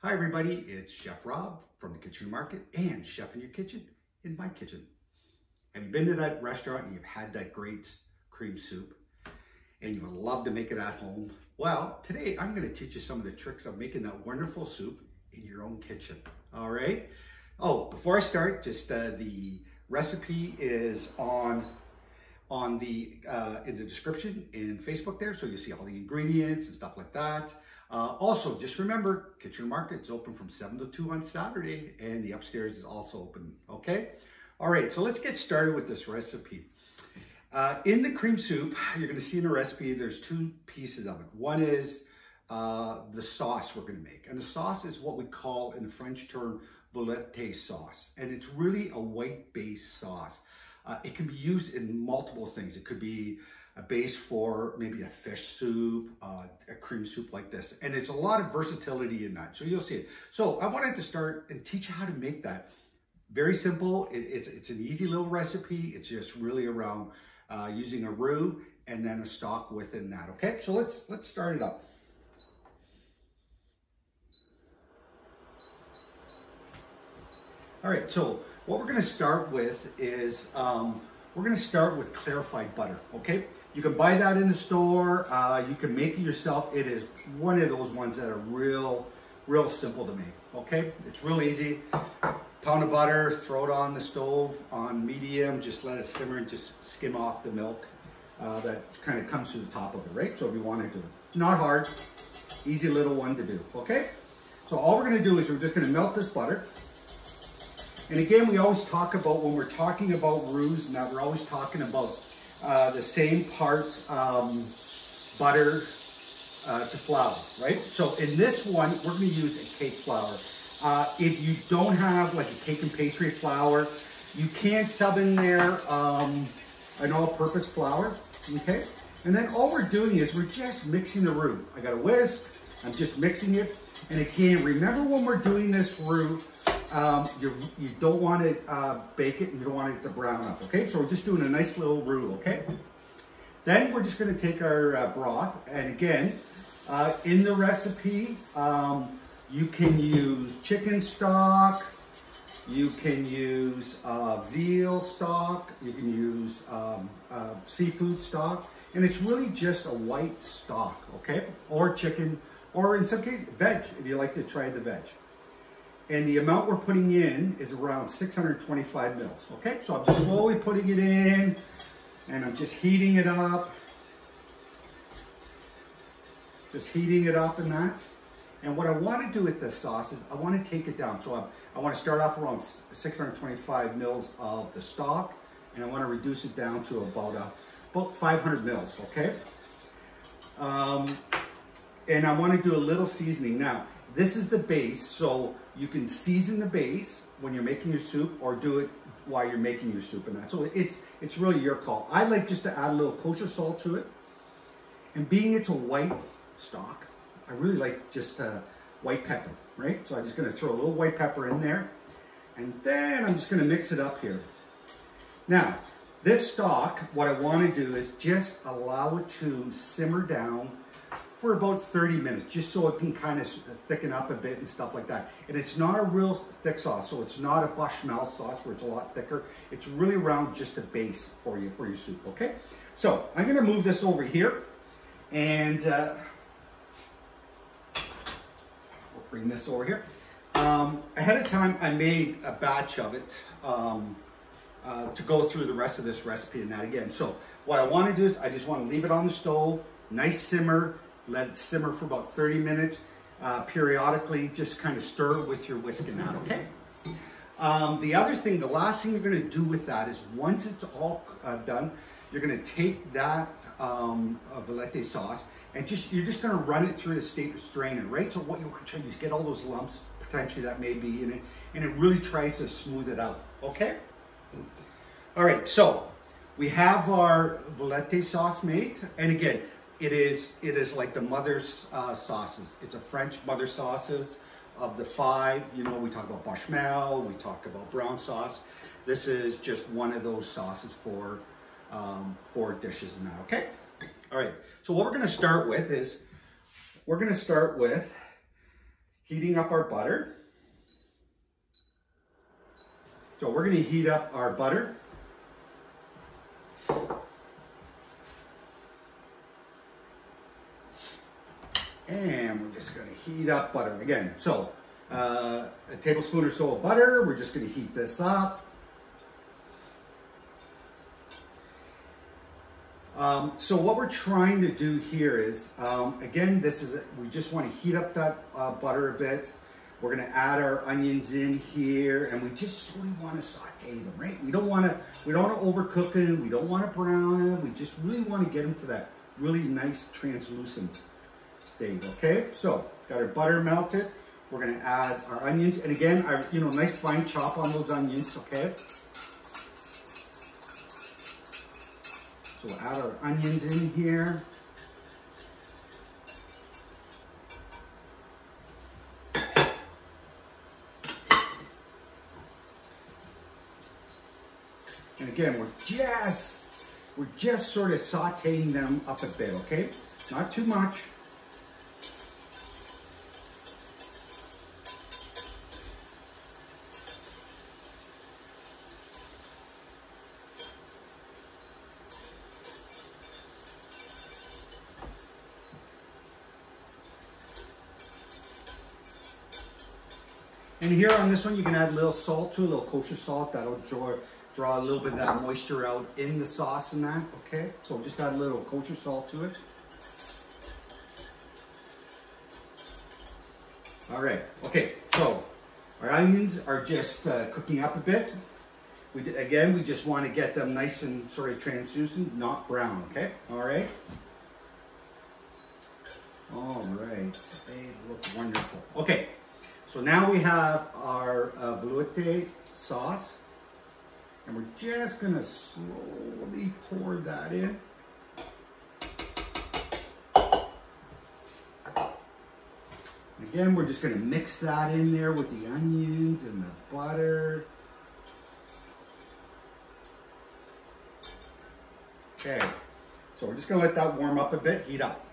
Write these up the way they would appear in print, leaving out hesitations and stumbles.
Hi everybody, it's Chef Rob from the Kitchen Market and Chef in Your Kitchen in my kitchen. Have you been to that restaurant and you've had that great cream soup and you would love to make it at home? Well, today I'm going to teach you some of the tricks of making that wonderful soup in your own kitchen. All right. Oh, before I start, just the recipe is in the description in Facebook there, so you see all the ingredients and stuff like that. Also, just remember, Kitchen Market's open from 7 to 2 on Saturday, and the upstairs is also open, okay? All right, so let's get started with this recipe. In the cream soup, you're gonna see in the recipe, there's two pieces of it. One is the sauce we're gonna make, and the sauce is what we call, in the French term, Veloute sauce, and it's really a white-based sauce. It can be used in multiple things. It could be a base for maybe a fish soup, a cream soup like this. And there's a lot of versatility in that. So you'll see it. So I wanted to start and teach you how to make that. Very simple. It's an easy little recipe. It's just really around using a roux and then a stock within that. Okay, so let's start it up. All right, so what we're gonna start with is, we're gonna start with clarified butter, okay? You can buy that in the store, you can make it yourself. It is one of those ones that are real simple to make, okay? It's real easy. Pound of butter, throw it on the stove on medium, just let it simmer and just skim off the milk that kind of comes to the top of it, right? So if you wanna do it. Not hard, easy little one to do, okay? So all we're gonna do is we're just gonna melt this butter. And again, we always talk about, when we're talking about roux, now we're always talking about the same parts butter to flour, right? So in this one, we're gonna use a cake flour. If you don't have like a cake and pastry flour, you can sub in there an all-purpose flour, okay? And then all we're doing is we're just mixing the roux. I got a whisk, I'm just mixing it. And again, remember when we're doing this roux, you don't want to bake it and you don't want it to brown up, okay? So we're just doing a nice little roux, okay? Then we're just going to take our broth, and again, in the recipe, you can use chicken stock, you can use veal stock, you can use seafood stock, and it's really just a white stock, okay? Or chicken, or in some cases, veg, if you like to try the veg. And the amount we're putting in is around 625 mils, okay? So I'm just slowly putting it in, and I'm just heating it up. Just heating it up in that. And what I want to do with this sauce is I want to take it down. So I want to start off around 625 mils of the stock, and I want to reduce it down to about 500 mils, okay? And I want to do a little seasoning. Now, this is the base, so you can season the base when you're making your soup, or do it while you're making your soup and that. So it's really your call. I like just to add a little kosher salt to it. And being it's a white stock, I really like just white pepper, right? So I'm just gonna throw a little white pepper in there. And then I'm just gonna mix it up here. Now, this stock, what I wanna do is just allow it to simmer down for about 30 minutes, just so it can kind of thicken up a bit and stuff like that. And it's not a real thick sauce, so it's not a bechamel sauce where it's a lot thicker. It's really around just a base for your soup, okay? So I'm gonna move this over here, and we'll bring this over here. Ahead of time, I made a batch of it to go through the rest of this recipe and that again. So what I wanna do is I just wanna leave it on the stove, nice simmer, let it simmer for about 30 minutes. Periodically, just kind of stir it with your whisk and that, okay? The other thing, the last thing you're gonna do with that is once it's all done, you're gonna take that Veloute sauce and you're just gonna run it through the strainer, right? So what you want to try to do is get all those lumps potentially that may be in it, and it really tries to smooth it out, okay? All right, so we have our Veloute sauce made, and again, it is like the mother's sauces. It's a French mother sauces of the 5. You know, we talk about bechamel, we talk about brown sauce. This is just one of those sauces for dishes and that, okay? All right, so what we're gonna start with is, heating up our butter. So we're going to heat up our butter. And we're just going to heat up butter again. So a tablespoon or so of butter. We're just going to heat this up. So what we're trying to do here is, again, we just want to heat up that butter a bit. We're going to add our onions in here, and we just really want to saute them, right? We don't want to overcook them. We don't want to brown them. We just really want to get them to that really nice translucent state. Okay, so got our butter melted. We're going to add our onions, and again, nice fine chop on those onions. Okay. So we'll add our onions in here. And again, we're just sort of sauteing them up a bit, okay? Not too much. And here on this one, you can add a little salt to it, a little kosher salt. That'll draw a little bit of that moisture out in the sauce and that, okay? So just add a little kosher salt to it. All right, okay, so our onions are just cooking up a bit. We just want to get them nice and sort of translucent, not brown, okay? All right. All right, they look wonderful. Okay. So now we have our veloute sauce, and we're just going to slowly pour that in. Again, we're just going to mix that in there with the onions and the butter. Okay, so we're just going to let that warm up a bit, heat up.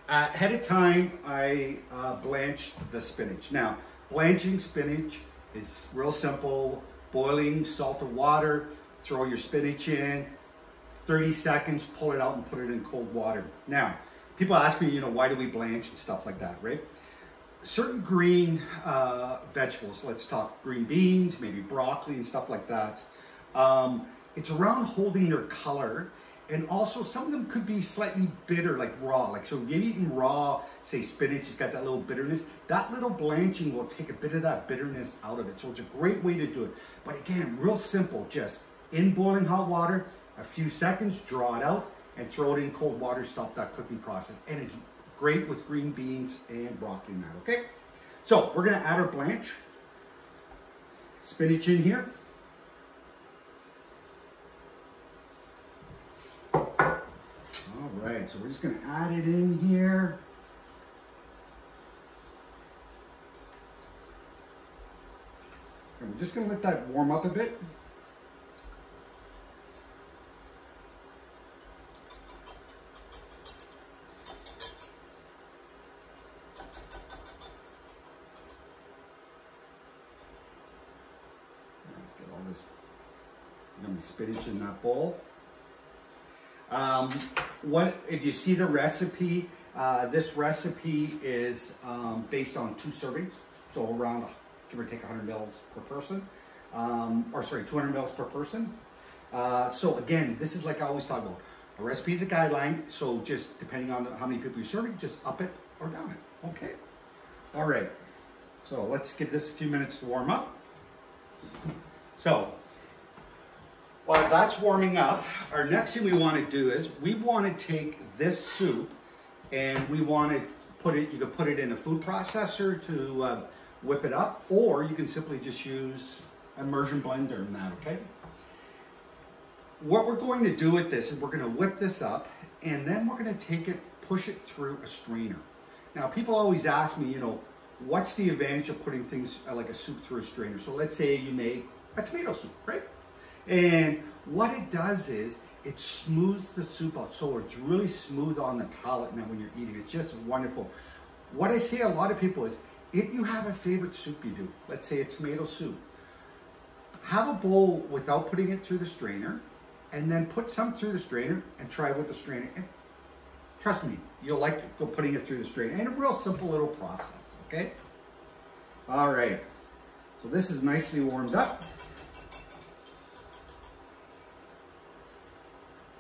Ahead of time, I blanched the spinach. Now, blanching spinach is real simple. Boiling salted water, throw your spinach in, 30 seconds, pull it out and put it in cold water. Now, people ask me, why do we blanch and stuff like that, right? Certain green vegetables, let's talk green beans, maybe broccoli and stuff like that. It's around holding their color. And also some of them could be slightly bitter, like raw. Like, so you're eating raw, say spinach, it's got that little bitterness. That little blanching will take a bit of that bitterness out of it. So it's a great way to do it. But again, real simple, just in boiling hot water, a few seconds, draw it out and throw it in cold water, stop that cooking process. And it's great with green beans and broccoli now, okay? So we're gonna add our blanch. Spinach in here. All right, so we're just going to add it in here. And we're just going to let that warm up a bit. Let's get all this yummy spinach in that bowl. If you see the recipe, this recipe is based on 2 servings, so around, give or take 100 mils per person, 200 mils per person. So again, this is like I always talk about, a recipe is a guideline, so just depending on how many people you're serving, just up it or down it, okay? All right, so let's give this a few minutes to warm up. So, while that's warming up, our next thing we want to do is we want to take this soup and we want to put it, you can put it in a food processor to whip it up, or you can simply just use immersion blender and that, okay? What we're going to do with this is we're going to whip this up and then we're going to take it, push it through a strainer. Now, people always ask me, what's the advantage of putting things like a soup through a strainer? So let's say you make a tomato soup, right? And what it does is it smooths the soup out, so it's really smooth on the palate now when you're eating. It's just wonderful. What I see a lot of people is if you have a favorite soup you do, let's say a tomato soup, have a bowl without putting it through the strainer, and then put some through the strainer and try with the strainer. And trust me, you'll like putting it through the strainer. And a real simple little process, okay? All right, so this is nicely warmed up.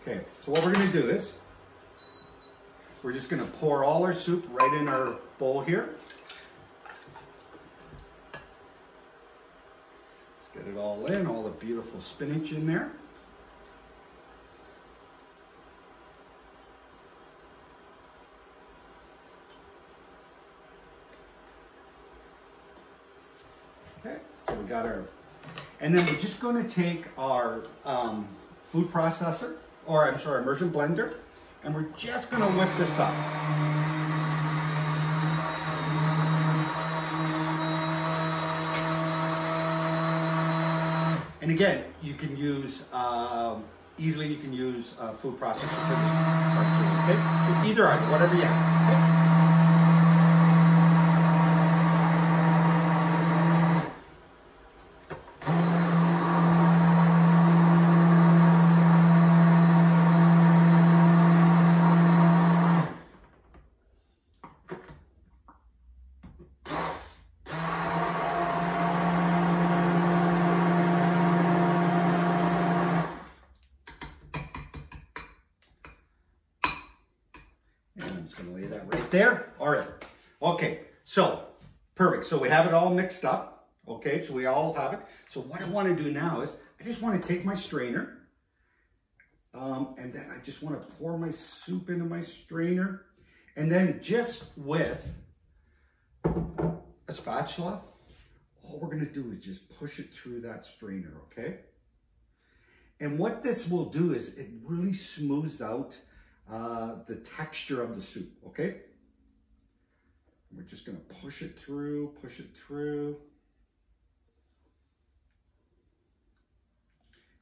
Okay, so what we're gonna do is, we're just gonna pour all our soup right in our bowl here. Let's get it all in, all the beautiful spinach in there. Okay, so we got our, and then we're just gonna take our food processor, or I'm sorry, immersion blender, and we're just gonna whip this up. And again, you can use, easily you can use food processor for this part too, okay? Either either, whatever you have, okay? There. All right. Okay. So perfect. So we have it all mixed up. Okay. So we all have it. So what I want to do now is I just want to take my strainer, and then I just want to pour my soup into my strainer, and then just with a spatula, all we're going to do is just push it through that strainer. Okay. And what this will do is it really smooths out the texture of the soup. Okay. We're just going to push it through, push it through.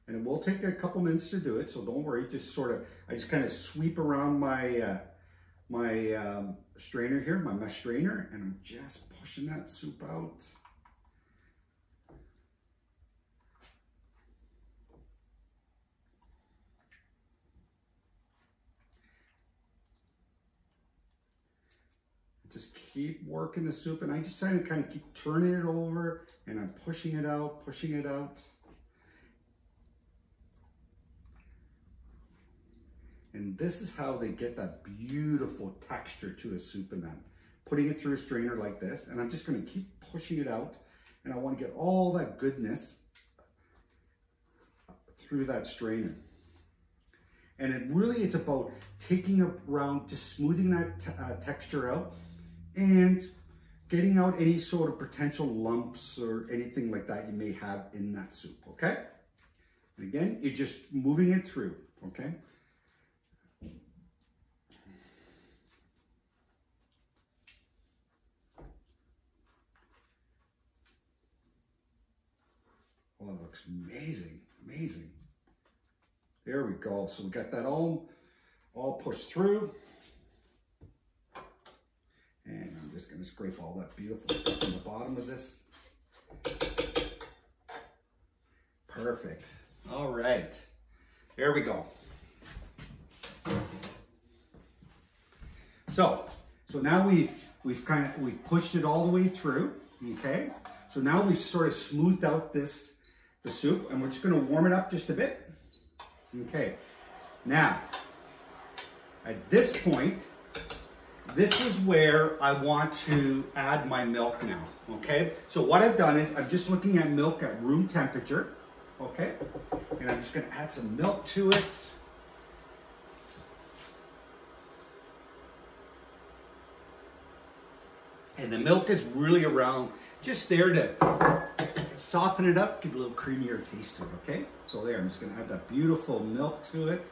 And it will take a couple minutes to do it, so don't worry. Just sort of, I just kind of sweep around my strainer here, my mesh strainer, and I'm just pushing that soup out. Just keep working the soup, and I just kind of keep turning it over, and I'm pushing it out, pushing it out. And this is how they get that beautiful texture to a soup, and I'm putting it through a strainer like this, and I'm just going to keep pushing it out, and I want to get all that goodness through that strainer. And it really, it's about taking around, just smoothing that texture out, and getting out any sort of potential lumps or anything like that you may have in that soup, okay? And again, you're just moving it through, okay? Oh, it looks amazing, amazing. There we go. So we got that all pushed through. And I'm just going to scrape all that beautiful stuff on the bottom of this. Perfect. All right. There we go. So now we've pushed it all the way through. Okay. So now we've sort of smoothed out the soup, and we're just going to warm it up just a bit. Okay. Now, at this point, this is where I want to add my milk now, okay? So what I've done is I'm just looking at milk at room temperature, okay? And I'm just gonna add some milk to it. And the milk is really around, just there to soften it up, give it a little creamier taste to it, okay? So there, I'm just gonna add that beautiful milk to it.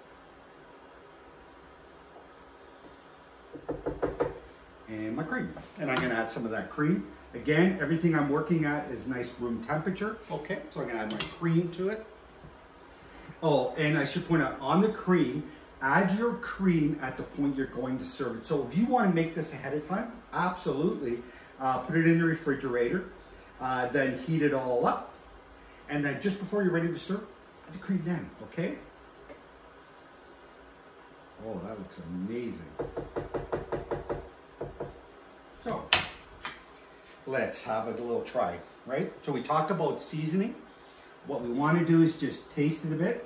And my cream. And I'm gonna add some of that cream. Again, everything I'm working at is nice room temperature. Okay, so I'm gonna add my cream to it. Oh, and I should point out, on the cream, add your cream at the point you're going to serve it. So if you wanna make this ahead of time, absolutely. put it in the refrigerator, then heat it all up. And then just before you're ready to serve, add the cream then, okay? Oh, that looks amazing. So, let's have a little try, right? So we talked about seasoning. What we want to do is just taste it a bit.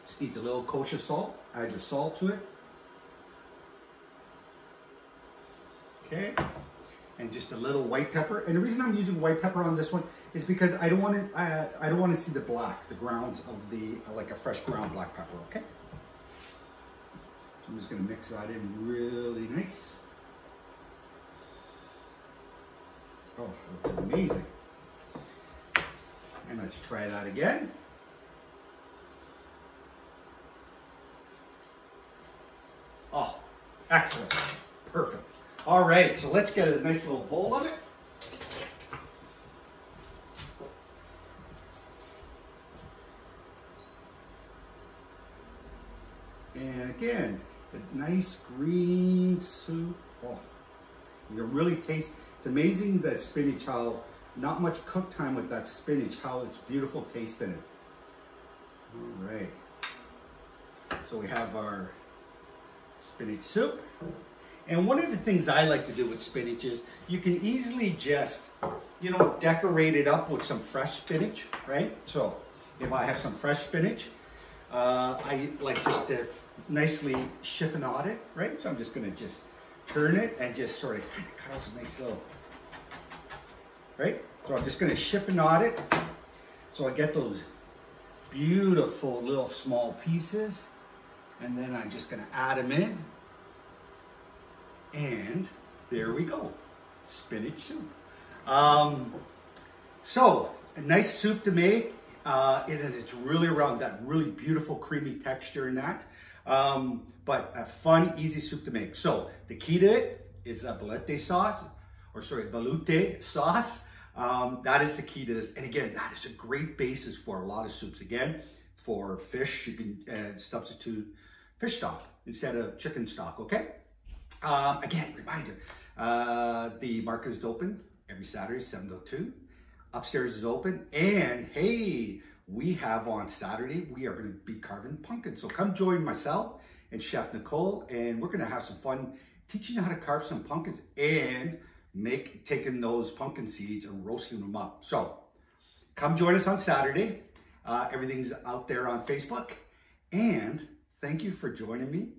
Just needs a little kosher salt. Add your salt to it. Okay. And just a little white pepper. And the reason I'm using white pepper on this one is because I don't want to see the black, the grounds of the, like a fresh ground black pepper, okay? So I'm just going to mix that in really nice. Oh, that looks amazing. And let's try that again. Oh, excellent. Perfect. All right, so let's get a nice little bowl of it. And again, a nice green soup. Oh, you can really taste, it's amazing that spinach, how not much cook time with that spinach, how it's beautiful taste in it. All right. So we have our spinach soup. And one of the things I like to do with spinach is you can easily just, you know, decorate it up with some fresh spinach, right? So if I have some fresh spinach, I like just to nicely chiffonade it, right? So I'm just gonna just turn it and just sort of cut out some nice little, right? So I'm just gonna chiffonade it so I get those beautiful little small pieces. And then I'm just gonna add them in. And there we go, spinach soup. So a nice soup to make, and it's really around that really beautiful creamy texture in that. But a fun, easy soup to make. So the key to it is a veloute sauce, or sorry, veloute sauce. That is the key to this. And again, that is a great basis for a lot of soups. Again, for fish, you can substitute fish stock instead of chicken stock, okay? Again, reminder, the market is open every Saturday, 7 to 2. Upstairs is open. And hey, we have on Saturday, we are going to be carving pumpkins. So come join myself and Chef Nicole, and we're going to have some fun teaching you how to carve some pumpkins and taking those pumpkin seeds and roasting them up. So come join us on Saturday. Everything's out there on Facebook. And thank you for joining me.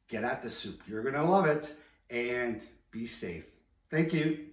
Get at the soup. You're going to love it. And be safe. Thank you.